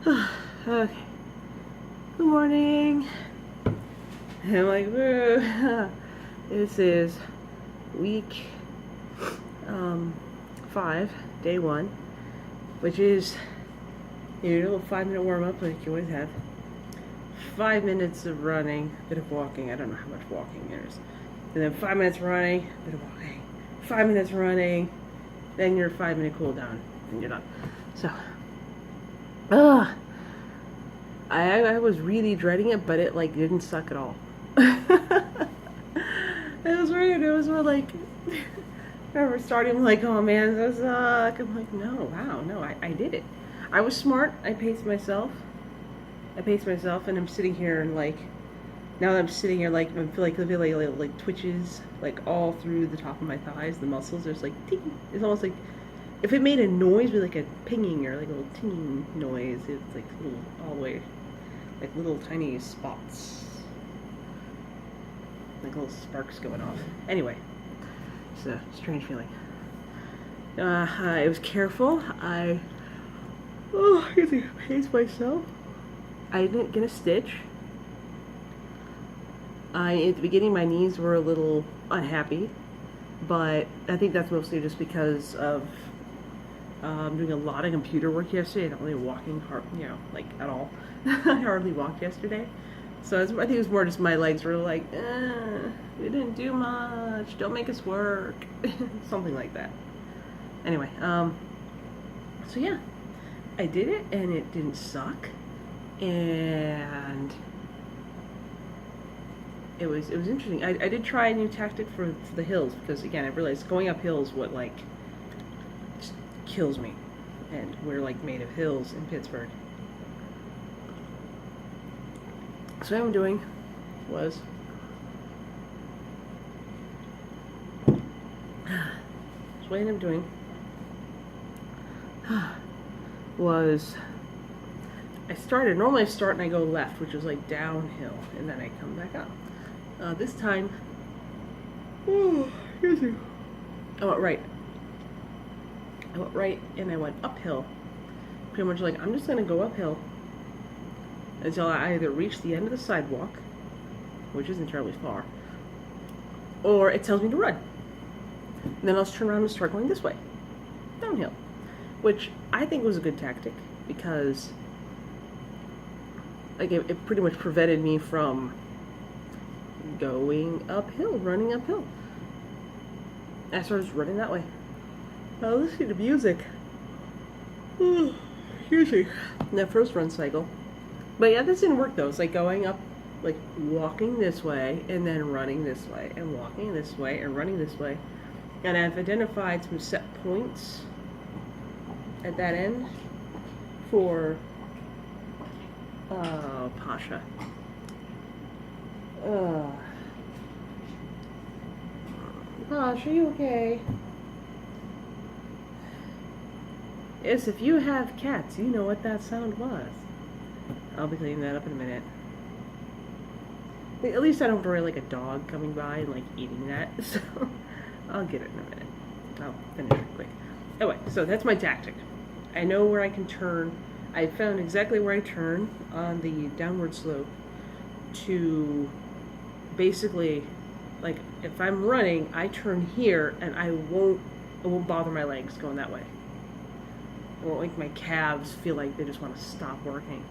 Okay. Good morning. I'm like, woo. This is week 5, day 1, which is a little 5-minute warm up like you always have. 5 minutes of running, a bit of walking. I don't know how much walking there is. And then 5 minutes running, a bit of walking. 5 minutes running, then your 5-minute cool down, and you're done. So, I was really dreading it, but it like didn't suck at all. It was weird. It was more like I remember starting like, oh man, this suck. I'm like, no, wow, no, I did it. I was smart. I paced myself, and I'm sitting here and like now that I'm sitting here like I feel like the like twitches like all through the top of my thighs, the muscles. There's like ting. It's almost like if it made a noise with like a pinging or like a little tinging noise. It's like little all the way like little tiny spots. Like little sparks going off. Anyway, it's a strange feeling. I was careful. I paced myself. I didn't get a stitch. At the beginning, my knees were a little unhappy, but I think that's mostly just because of doing a lot of computer work yesterday. Not really walking hard, like at all. I hardly walked yesterday. So I think it was more just my legs were like, we didn't do much. Don't make us work. Something like that. Anyway, so yeah, I did it and it didn't suck. And it was interesting. I did try a new tactic for the hills because again I realized going up hills what like just kills me. And we're like made of hills in Pittsburgh. So what I'm doing was normally I start and I go left, which is like downhill, and then I come back up. This time, excuse me. I went right. And I went uphill. Pretty much like, I'm just going to go uphill until I either reach the end of the sidewalk, which isn't terribly far, or it tells me to run. And then I'll turn around and start going this way, downhill, which I think was a good tactic because like it pretty much prevented me from going uphill, running uphill. I started running that way. I was listening to music. Excuse me. That first run cycle. But yeah, this didn't work though. It's like going up, like walking this way and then running this way and walking this way and running this way. And I've identified some set points at that end for Pasha. Pasha, are you okay? Yes, if you have cats, you know what that sound was. I'll be cleaning that up in a minute. At least I don't have to worry like a dog coming by and like eating that, so I'll get it in a minute. I'll finish it quick. Anyway, so that's my tactic. I know where I can turn. I found exactly where I turn on the downward slope to basically, like if I'm running, I turn here and it won't bother my legs going that way. It won't make my calves feel like they just want to stop working.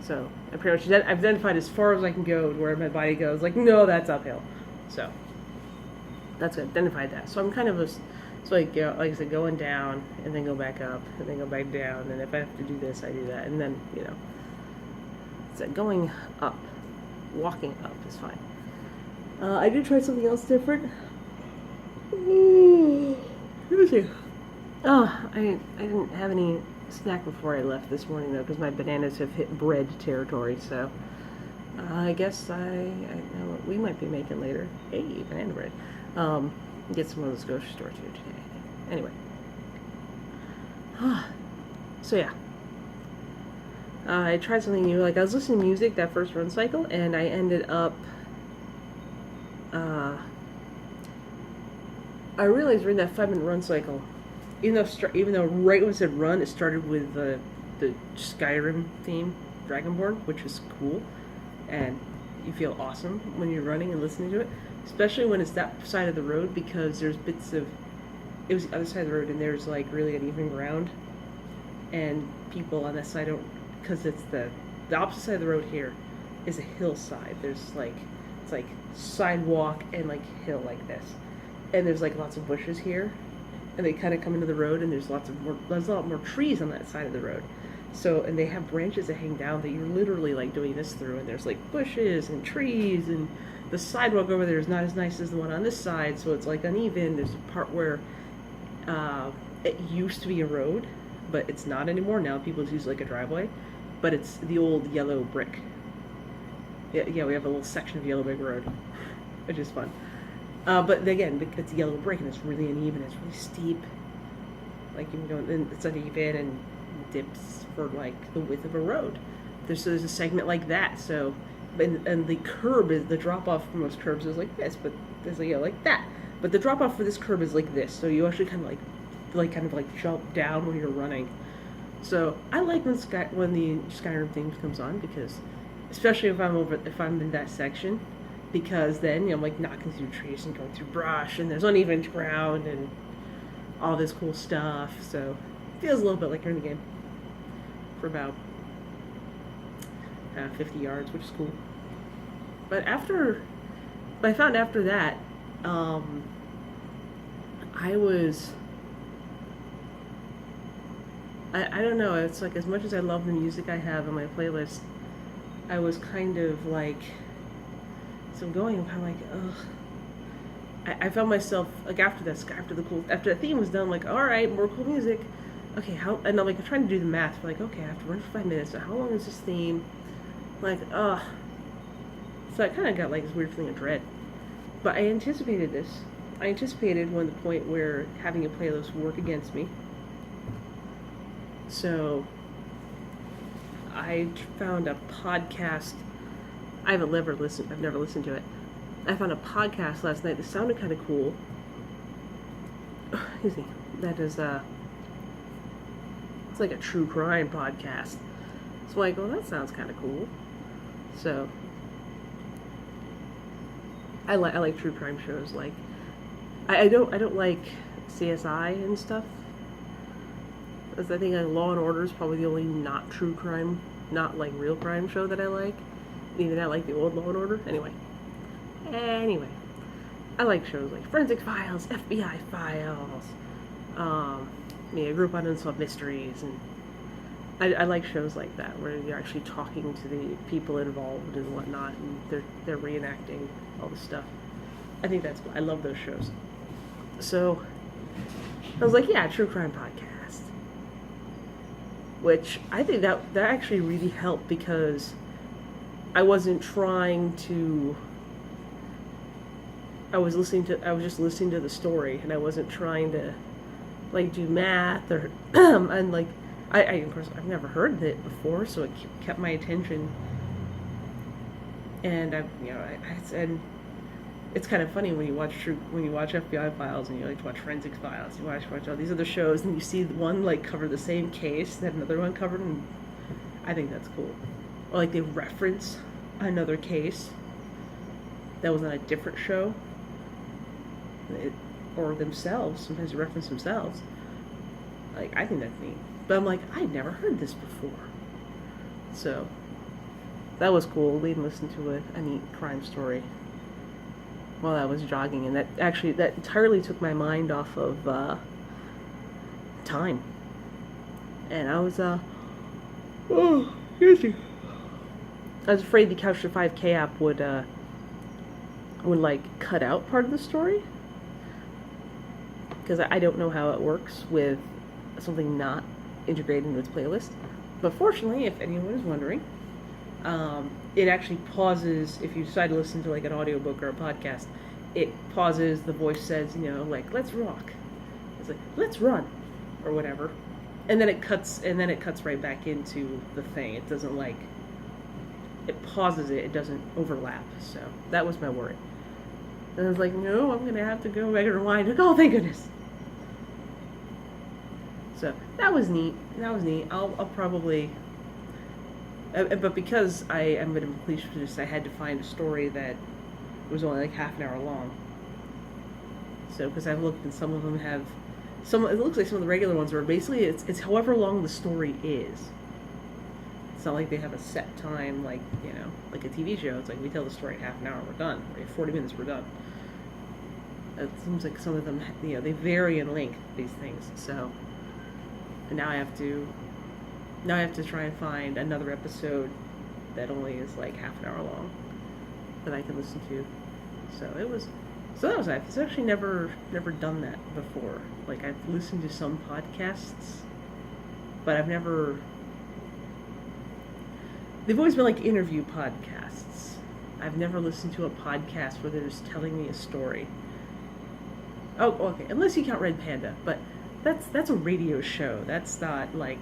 So I pretty much I've identified as far as I can go to where my body goes. Like, no, that's uphill. So that's good. Identified that. So I'm kind of like I said, going down and then go back up and then go back down. And if I have to do this, I do that. And then so going up, walking up is fine. I did try something else different. Let me see. Oh, I didn't have any snack before I left this morning though, because my bananas have hit bread territory. So I guess I know what we might be making later. Hey, banana bread. Get some of those grocery store too today. Anyway, so yeah, I tried something new. Like I was listening to music that first run cycle, and I ended up. I realized during that 5-minute run cycle, even though right when it said run, it started with the the Skyrim theme, Dragonborn, which is cool, and you feel awesome when you're running and listening to it, especially when it's that side of the road, because there's bits of it was the other side of the road, and there's like really uneven ground, and people on that side don't, because it's the opposite side of the road here is a hillside. There's like it's like sidewalk and like hill like this, and there's like lots of bushes here, and they kind of come into the road, and there's a lot more trees on that side of the road. So, and they have branches that hang down that you're literally like doing this through, and there's like bushes and trees, and the sidewalk over there is not as nice as the one on this side, so it's like uneven. There's a part where it used to be a road, but it's not anymore. Now people use like a driveway, but it's the old yellow brick. Yeah, we have a little section of yellow brick road, which is fun. But again, it's yellow brick, and it's really uneven. It's really steep. Like you go, and it's uneven and dips for like the width of a road. There's a segment like that. So, and the curb is the drop off for most curbs is like this, but there's like that. But the drop off for this curb is like this. So you actually kind of like jump down when you're running. So I like when the Skyrim theme comes on, because especially if I'm in that section, because then I'm like knocking through trees and going through brush, and there's uneven ground and all this cool stuff. So it feels a little bit like you're in the game for about 50 yards, which is cool. But I found after that, I don't know, it's like, as much as I love the music I have on my playlist, I was kind of like, so I'm kind of like, ugh. I found myself, like, after the theme was done, like, alright, more cool music. Okay, and I'm like, I'm trying to do the math, like, okay, I have to run for 5 minutes, so how long is this theme? Like, ugh. So I kind of got, like, this weird feeling of dread. But I anticipated this. I anticipated the point where having a playlist would work against me. So I found a podcast. I've never listened to it. I found a podcast last night that sounded kind of cool. Excuse me. That is it's like a true crime podcast. So I go, that sounds kind of cool. So I like true crime shows. Like I don't like CSI and stuff. Because I think Law and Order is probably the only not true crime, not like real crime show that I like. Even I like the old Law and Order. Anyway, I like shows like Forensic Files, FBI Files. I grew up on Unsolved Mysteries, and I like shows like that where you're actually talking to the people involved and whatnot, and they're reenacting all this stuff. I think that's cool. I love those shows. So I was like, yeah, true crime podcast. Which I think that actually really helped, because I wasn't trying to. I was just listening to the story, and I wasn't trying to like do math or and like I of course I've never heard it before, so it kept my attention. And and it's kind of funny when you watch FBI Files, and you like to watch Forensic Files, you watch all these other shows, and you see one like cover the same case that another one covered, and I think that's cool. Or like they reference another case that was on a different show, or themselves. Sometimes they reference themselves. Like, I think that's neat. But I'm like, I'd never heard this before. So that was cool. We listened to a neat crime story while I was jogging, and that entirely took my mind off of time. And I was excuse me. I was afraid the Couch to 5K app would like cut out part of the story, because I don't know how it works with something not integrated into its playlist. But fortunately, if anyone is wondering, it actually pauses if you decide to listen to like an audiobook or a podcast. It pauses, the voice says, like, let's rock. It's like, let's run, or whatever. And then it cuts right back into the thing. It doesn't like, it pauses it doesn't overlap. So that was my worry. And I was like, no, I'm gonna have to go back and rewind. Oh, thank goodness. So that was neat. I'll probably, but because I am going to complete this, I had to find a story that was only like half an hour long. So because I've looked and some of them have, it looks like some of the regular ones are basically it's however long the story is. It's not like they have a set time like like a TV show. It's like we tell the story in half an hour, we're done. Or 40 minutes, we're done. It seems like some of them they vary in length, these things. So and now I have to try and find another episode that only is like half an hour long that I can listen to. So that was nice. I've actually never done that before. Like I've listened to some podcasts, but I've never. They've always been like interview podcasts. I've never listened to a podcast where they're just telling me a story. Oh, okay. Unless you count Red Panda, but that's a radio show. That's not like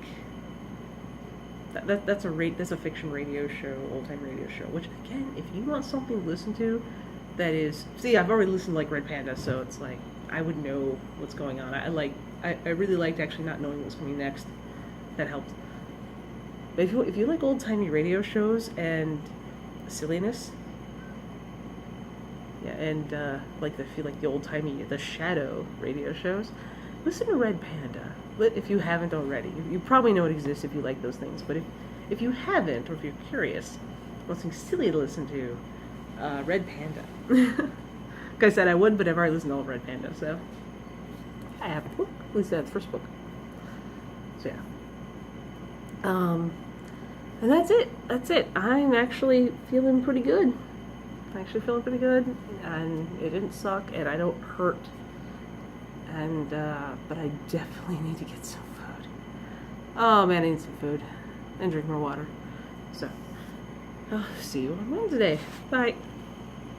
that's a fiction radio show, old time radio show. Which again, if you want something to listen to, that is I've already listened to like Red Panda, so it's like I would know what's going on. I really liked actually not knowing what was coming next. That helped. But if you like old timey radio shows and silliness, yeah, and if you like the old timey the Shadow radio shows, listen to Red Panda. If you haven't already, you probably know it exists if you like those things. But if you haven't, or if you're curious, want something silly to listen to, Red Panda. Like I said, I would, but I've already listened to all of Red Panda, so I have a book. At least that's the first book. So yeah. And that's it. I'm actually feeling pretty good. And it didn't suck, and I don't hurt. And, but I definitely need to get some food. Oh man, I need some food. And drink more water. So, I'll see you on Wednesday. Bye.